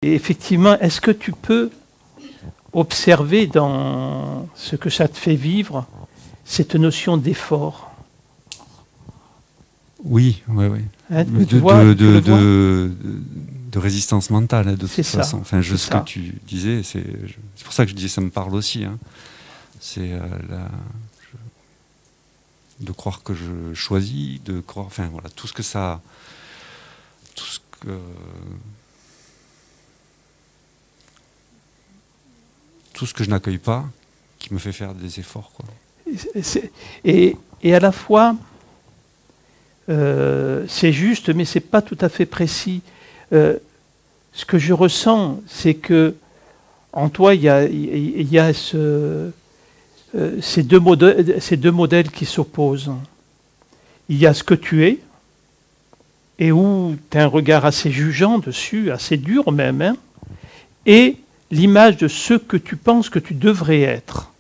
Et effectivement, est-ce que tu peux observer dans ce que ça te fait vivre cette notion d'effort? Oui. Hein, de résistance mentale, de toute façon. Enfin, ce que tu disais, c'est pour ça que je disais ça me parle aussi. Hein. C'est de croire que je choisis, de croire, enfin voilà, tout ce que je n'accueille pas, qui me fait faire des efforts, quoi. Et à la fois, c'est juste, mais c'est pas tout à fait précis. Ce que je ressens, c'est que en toi, il y a ces deux modèles qui s'opposent. Il y a ce que tu es, et où tu as un regard assez jugeant dessus, assez dur même, hein, et l'image de ce que tu penses que tu devrais être.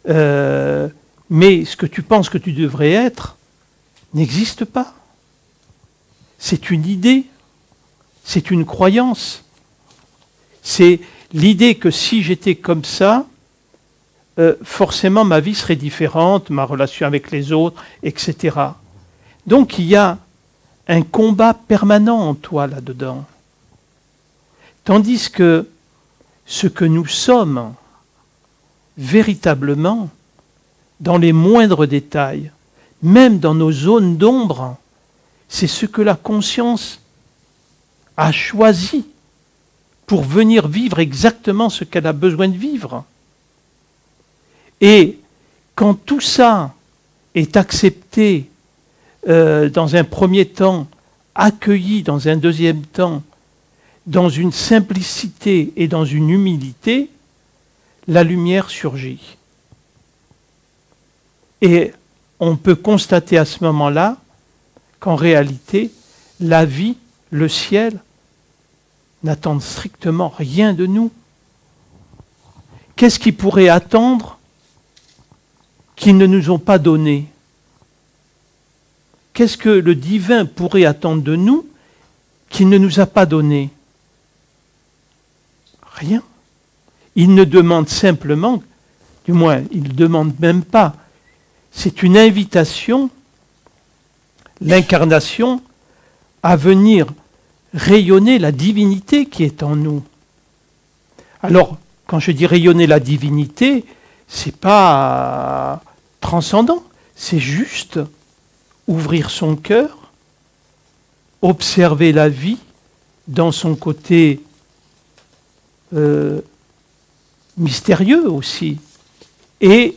Mais ce que tu penses que tu devrais être n'existe pas. C'est une idée, c'est une croyance. C'est l'idée que si j'étais comme ça, forcément ma vie serait différente, ma relation avec les autres, etc. Donc il y a un combat permanent en toi là-dedans. Tandis que ce que nous sommes véritablement, dans les moindres détails, même dans nos zones d'ombre, c'est ce que la conscience a choisi pour venir vivre exactement ce qu'elle a besoin de vivre. Et quand tout ça est accepté dans un premier temps, accueilli dans un deuxième temps, dans une simplicité et dans une humilité, la lumière surgit. Et on peut constater à ce moment-là qu'en réalité, la vie, le ciel, n'attendent strictement rien de nous. Qu'est-ce qu'ils pourraient attendre qu'ils ne nous ont pas donné? Qu'est-ce que le divin pourrait attendre de nous qu'il ne nous a pas donné? Rien. Il ne demande simplement, du moins, il ne demande même pas. C'est une invitation, l'incarnation, à venir rayonner la divinité qui est en nous. Alors, quand je dis rayonner la divinité, c'est pas transcendant, c'est juste ouvrir son cœur, observer la vie dans son côté mystérieux aussi, et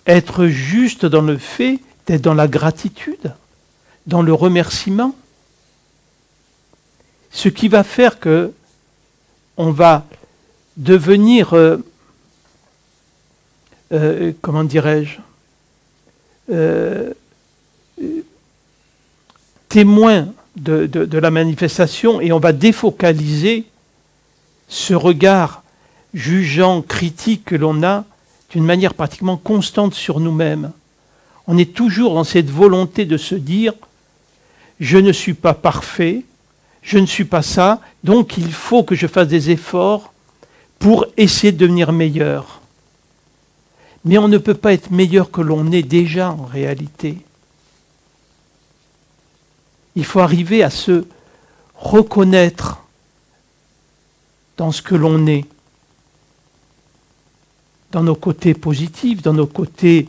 être juste dans le fait d'être dans la gratitude, dans le remerciement. Ce qui va faire que on va devenir, comment dirais-je, témoin de la manifestation, et on va défocaliser ce regard jugeant, critique que l'on a d'une manière pratiquement constante sur nous-mêmes. On est toujours dans cette volonté de se dire « je ne suis pas parfait, je ne suis pas ça, donc il faut que je fasse des efforts pour essayer de devenir meilleur ». Mais on ne peut pas être meilleur que l'on est déjà en réalité. Il faut arriver à se reconnaître dans ce que l'on est, dans nos côtés positifs, dans nos côtés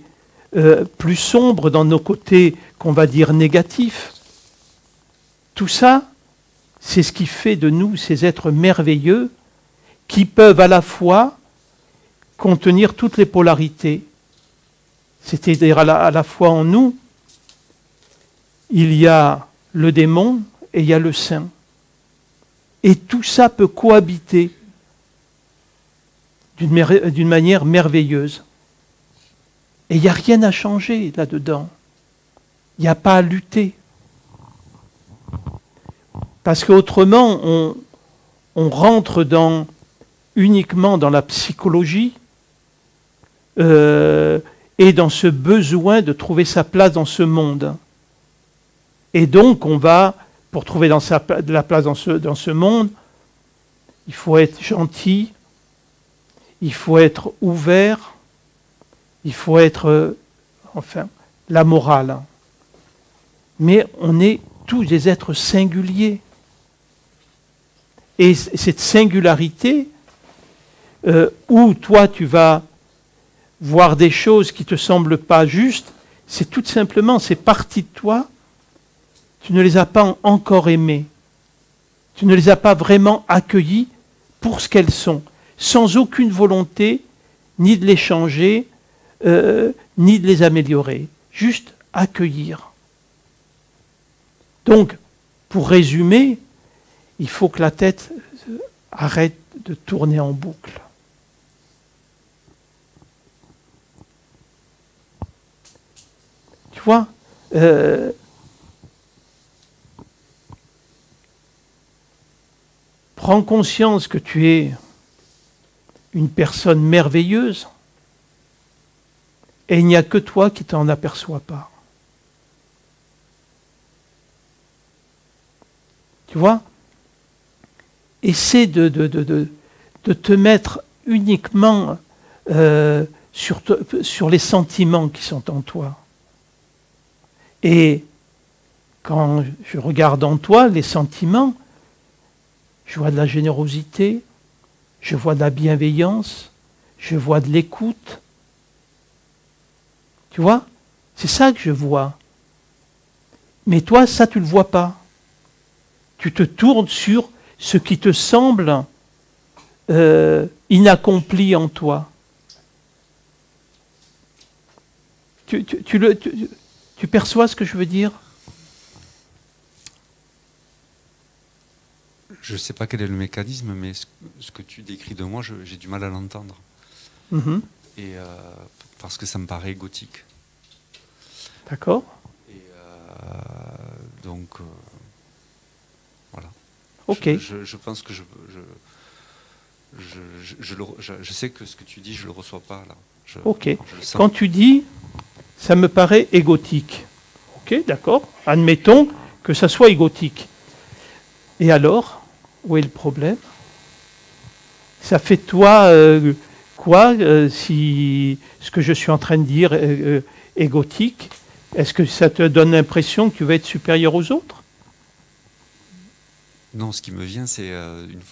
plus sombres, dans nos côtés qu'on va dire négatifs. Tout ça, c'est ce qui fait de nous ces êtres merveilleux qui peuvent à la fois contenir toutes les polarités. C'est-à-dire à la fois en nous, il y a le démon et il y a le saint. Et tout ça peut cohabiter d'une manière merveilleuse. Et il n'y a rien à changer là-dedans. Il n'y a pas à lutter. Parce qu'autrement, on rentre uniquement dans la psychologie et dans ce besoin de trouver sa place dans ce monde. Et donc, on va, pour trouver la place dans ce monde, il faut être gentil, il faut être ouvert, il faut être, enfin, la morale. Mais on est tous des êtres singuliers. Et cette singularité, où toi tu vas voir des choses qui ne te semblent pas justes, c'est tout simplement ces parties de toi, tu ne les as pas encore aimées. Tu ne les as pas vraiment accueillies pour ce qu'elles sont, sans aucune volonté ni de les changer, ni de les améliorer. Juste accueillir. Donc, pour résumer, il faut que la tête arrête de tourner en boucle. Tu vois, prends conscience que tu es une personne merveilleuse et il n'y a que toi qui t'en aperçois pas. Tu vois? Essaie de te mettre uniquement sur les sentiments qui sont en toi. Et quand je regarde en toi les sentiments, je vois de la générosité, je vois de la bienveillance, je vois de l'écoute. Tu vois? C'est ça que je vois. Mais toi, ça, tu ne le vois pas. Tu te tournes sur ce qui te semble inaccompli en toi. Tu perçois ce que je veux dire? Je ne sais pas quel est le mécanisme, mais ce que tu décris de moi, j'ai du mal à l'entendre. Mm-hmm. Et parce que ça me paraît égotique. D'accord. Et donc, voilà. Ok. Je pense que je sais que ce que tu dis, je ne le reçois pas là. Ok. Quand tu dis, ça me paraît égotique. Ok, d'accord. Admettons que ça soit égotique. Et alors, où est le problème? Ça fait toi quoi si ce que je suis en train de dire est égotique? Est-ce que ça te donne l'impression que tu vas être supérieur aux autres? Non, ce qui me vient, c'est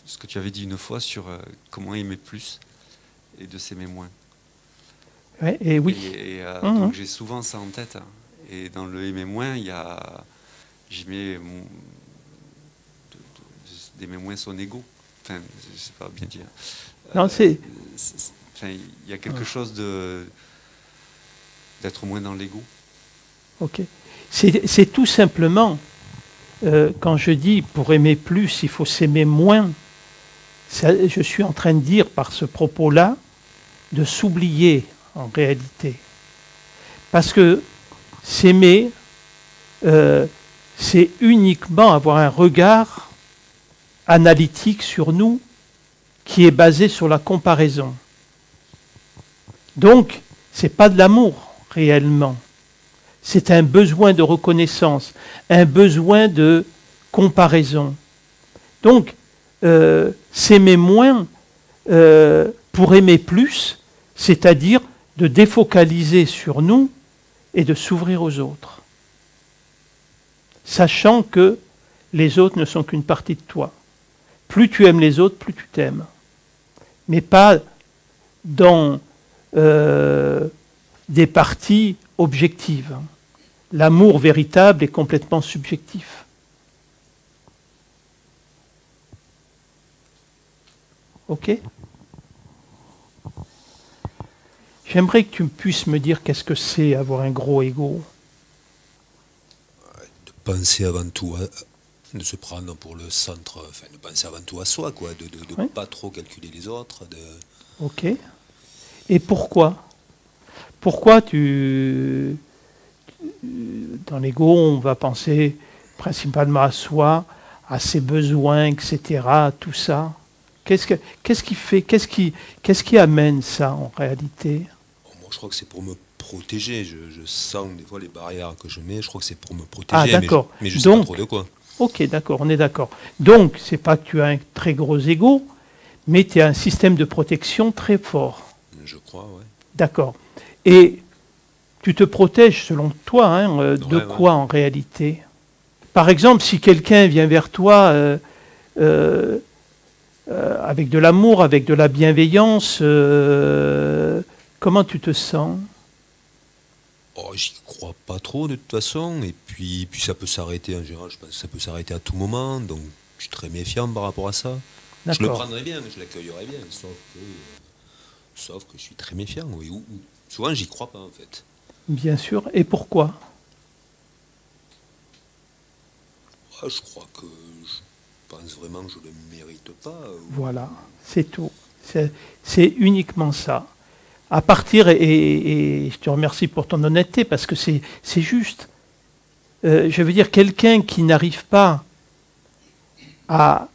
ce que tu avais dit une fois sur comment aimer plus et de s'aimer moins. Ouais, et oui. Donc j'ai souvent ça en tête. Et dans le aimer moins, j'y mets d'aimer moins son ego. Enfin, je ne sais pas bien dire. Non, il y a quelque chose d'être moins dans l'ego. Ok. C'est tout simplement, quand je dis pour aimer plus, il faut s'aimer moins, je suis en train de dire par ce propos-là de s'oublier en réalité. Parce que s'aimer, c'est uniquement avoir un regard analytique sur nous qui est basé sur la comparaison. Donc, ce n'est pas de l'amour réellement. C'est un besoin de reconnaissance, un besoin de comparaison. Donc, s'aimer moins pour aimer plus, c'est-à-dire de défocaliser sur nous et de s'ouvrir aux autres. Sachant que les autres ne sont qu'une partie de toi. Plus tu aimes les autres, plus tu t'aimes. Mais pas dans des parties objectives. L'amour véritable est complètement subjectif. Ok? J'aimerais que tu puisses me dire qu'est-ce que c'est avoir un gros ego. De penser avant tout, de se prendre pour le centre, enfin de penser avant tout à soi, quoi, de ne pas trop calculer les autres. Ok. Et pourquoi? Pourquoi dans l'ego, on va penser principalement à soi, à ses besoins, etc., tout ça. Qu'est-ce qui amène ça en réalité? Moi, je crois que c'est pour me protéger. Je sens des fois les barrières que je mets. Je crois que c'est pour me protéger. Ah, d'accord. Mais je ne sais pas trop de quoi. Ok, d'accord, on est d'accord. Donc, c'est pas que tu as un très gros ego, mais tu as un système de protection très fort. Je crois, oui. D'accord. Et tu te protèges, selon toi, hein, de quoi en réalité? Par exemple, si quelqu'un vient vers toi avec de l'amour, avec de la bienveillance, comment tu te sens? Oh, j'y crois pas trop de toute façon, et puis ça peut s'arrêter en général, je pense que ça peut s'arrêter à tout moment, donc je suis très méfiant par rapport à ça. Je le prendrais bien, je l'accueillerais bien, sauf que je suis très méfiant, oui. Souvent j'y crois pas en fait. Bien sûr, et pourquoi? Je crois que je pense vraiment que je ne le mérite pas. Voilà, c'est tout. C'est uniquement ça. À partir, et je te remercie pour ton honnêteté, parce que c'est juste. Je veux dire, quelqu'un qui n'arrive pas à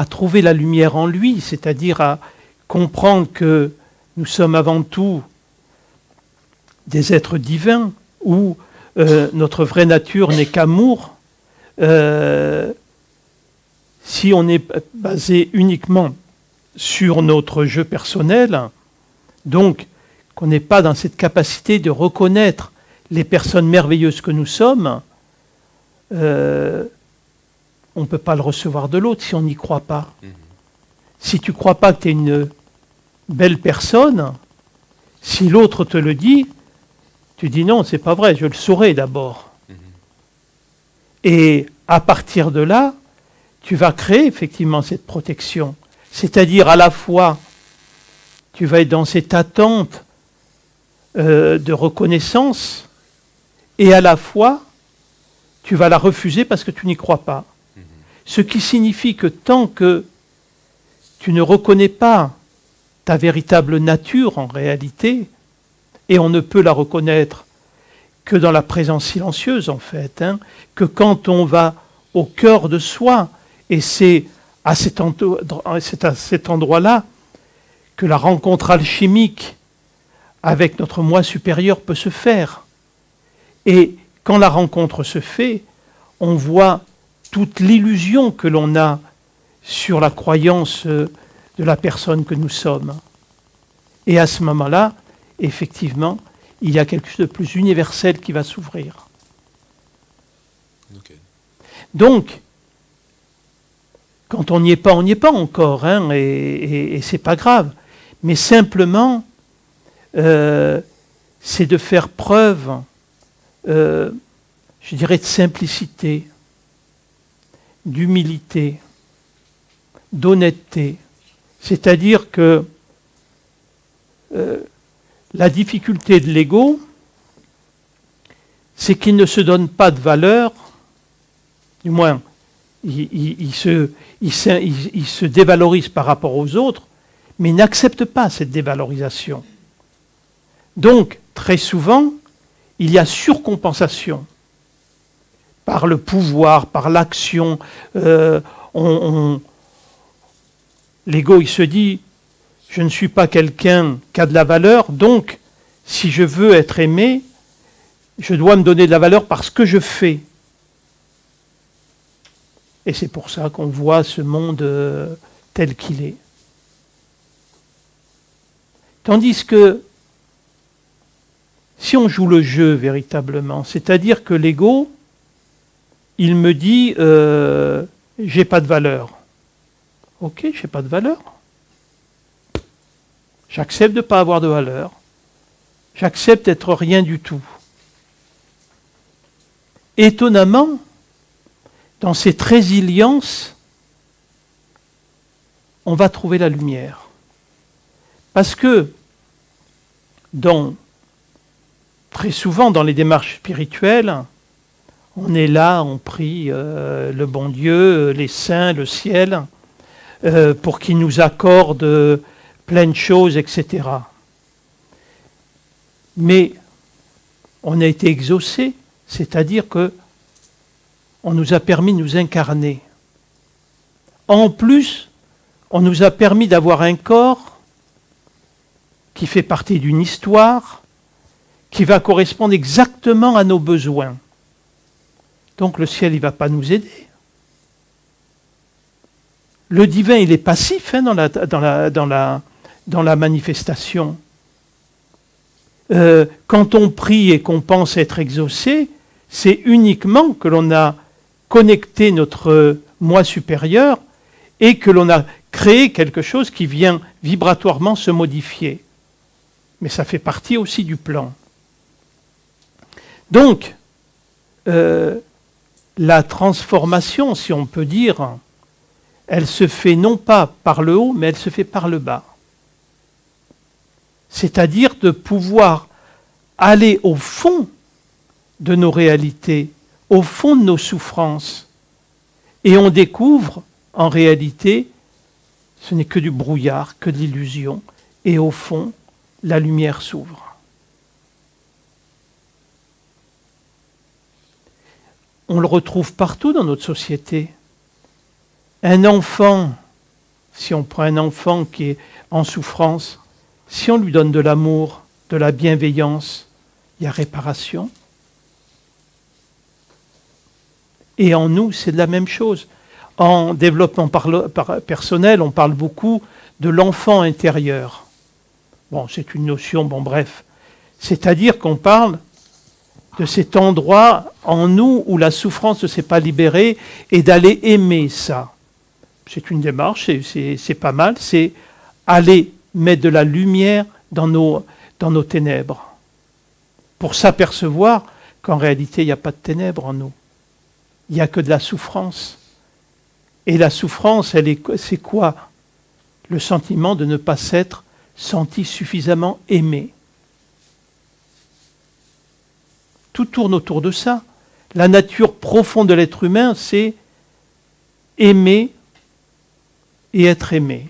trouver la lumière en lui, c'est-à-dire à comprendre que nous sommes avant tout des êtres divins, où notre vraie nature n'est qu'amour, si on est basé uniquement sur notre jeu personnel, donc qu'on n'est pas dans cette capacité de reconnaître les personnes merveilleuses que nous sommes, on ne peut pas le recevoir de l'autre si on n'y croit pas. Si tu ne crois pas que tu es une belle personne, si l'autre te le dit, tu dis non, c'est pas vrai, je le saurai d'abord. Et à partir de là, tu vas créer effectivement cette protection. C'est-à-dire à la fois, tu vas être dans cette attente de reconnaissance, et à la fois, tu vas la refuser parce que tu n'y crois pas. Ce qui signifie que tant que tu ne reconnais pas ta véritable nature en réalité, et on ne peut la reconnaître que dans la présence silencieuse en fait, hein, que quand on va au cœur de soi, et c'est à cet endroit-là que la rencontre alchimique avec notre moi supérieur peut se faire. Et quand la rencontre se fait, on voit toute l'illusion que l'on a sur la croyance de la personne que nous sommes. Et à ce moment-là, effectivement, il y a quelque chose de plus universel qui va s'ouvrir. Okay. Donc, quand on n'y est pas encore, hein, et c'est pas grave. Mais simplement, c'est de faire preuve, je dirais, de simplicité, d'humilité, d'honnêteté. C'est-à-dire que la difficulté de l'ego, c'est qu'il ne se donne pas de valeur, du moins, il se dévalorise par rapport aux autres, mais il n'accepte pas cette dévalorisation. Donc, très souvent, il y a surcompensation par le pouvoir, par l'action. L'ego, il se dit, je ne suis pas quelqu'un qui a de la valeur, donc, si je veux être aimé, je dois me donner de la valeur par ce que je fais. Et c'est pour ça qu'on voit ce monde tel qu'il est. Tandis que, si on joue le jeu véritablement, c'est-à-dire que l'ego, il me dit, j'ai pas de valeur. Ok, j'ai pas de valeur. J'accepte de ne pas avoir de valeur. J'accepte d'être rien du tout. Étonnamment, dans cette résilience, on va trouver la lumière. Parce que, très souvent dans les démarches spirituelles, on est là, on prie le bon Dieu, les saints, le ciel, pour qu'il nous accorde plein de choses, etc. Mais on a été exaucé, c'est-à-dire que on nous a permis de nous incarner. En plus, on nous a permis d'avoir un corps qui fait partie d'une histoire, qui va correspondre exactement à nos besoins. Donc le ciel, il ne va pas nous aider. le divin, il est passif dans la manifestation. Quand on prie et qu'on pense être exaucé, c'est uniquement que l'on a connecté notre moi supérieur et que l'on a créé quelque chose qui vient vibratoirement se modifier. Mais ça fait partie aussi du plan. Donc, la transformation, si on peut dire, elle se fait non pas par le haut, mais elle se fait par le bas. C'est-à-dire de pouvoir aller au fond de nos réalités, au fond de nos souffrances. Et on découvre, en réalité, ce n'est que du brouillard, que de l'illusion. Et au fond, la lumière s'ouvre. On le retrouve partout dans notre société. Un enfant, si on prend un enfant qui est en souffrance, si on lui donne de l'amour, de la bienveillance, il y a réparation. Et en nous, c'est de la même chose. En développement personnel, on parle beaucoup de l'enfant intérieur. Bon, c'est une notion, bon bref. C'est-à-dire qu'on parle de cet endroit en nous où la souffrance ne s'est pas libérée et d'aller aimer ça. C'est une démarche, c'est pas mal, c'est aller mettre de la lumière dans nos ténèbres pour s'apercevoir qu'en réalité, il n'y a pas de ténèbres en nous. Il n'y a que de la souffrance. Et la souffrance, c'est quoi? Le sentiment de ne pas s'être senti suffisamment aimé. Tout tourne autour de ça. La nature profonde de l'être humain, c'est aimer et être aimé.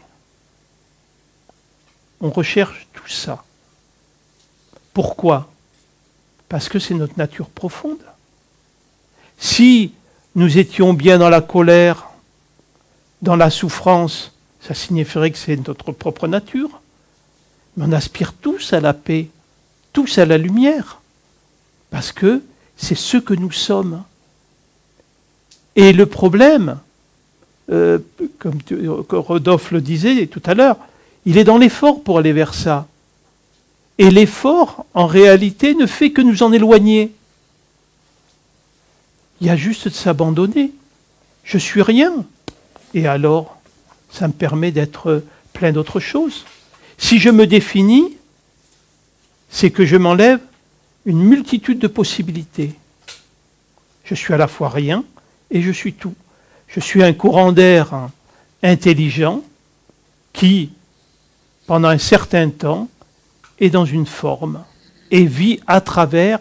On recherche tout ça. Pourquoi? Parce que c'est notre nature profonde. Si nous étions bien dans la colère, dans la souffrance, ça signifierait que c'est notre propre nature. Mais on aspire tous à la paix, tous à la lumière, parce que c'est ce que nous sommes. Et le problème, comme Rodolphe le disait tout à l'heure, il est dans l'effort pour aller vers ça. Et l'effort, en réalité, ne fait que nous en éloigner. Il y a juste de s'abandonner. Je suis rien. Et alors, ça me permet d'être plein d'autres choses. Si je me définis, c'est que je m'enlève une multitude de possibilités. Je suis à la fois rien et je suis tout. Je suis un courant d'air intelligent qui, pendant un certain temps, est dans une forme et vit à travers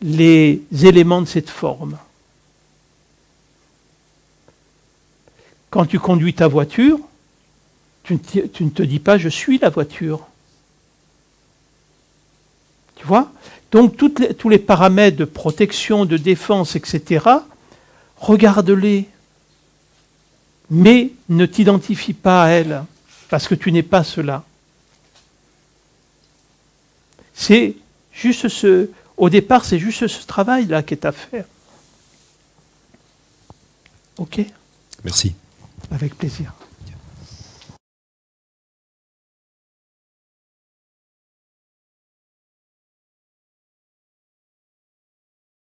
les éléments de cette forme. Quand tu conduis ta voiture, tu ne te dis pas « je suis la voiture ». Tu vois? Donc tous les paramètres de protection, de défense, etc., regarde-les. Mais ne t'identifie pas à elle, parce que tu n'es pas cela. C'est juste au départ, c'est juste ce travail-là qui est à faire. Ok? Merci. Avec plaisir.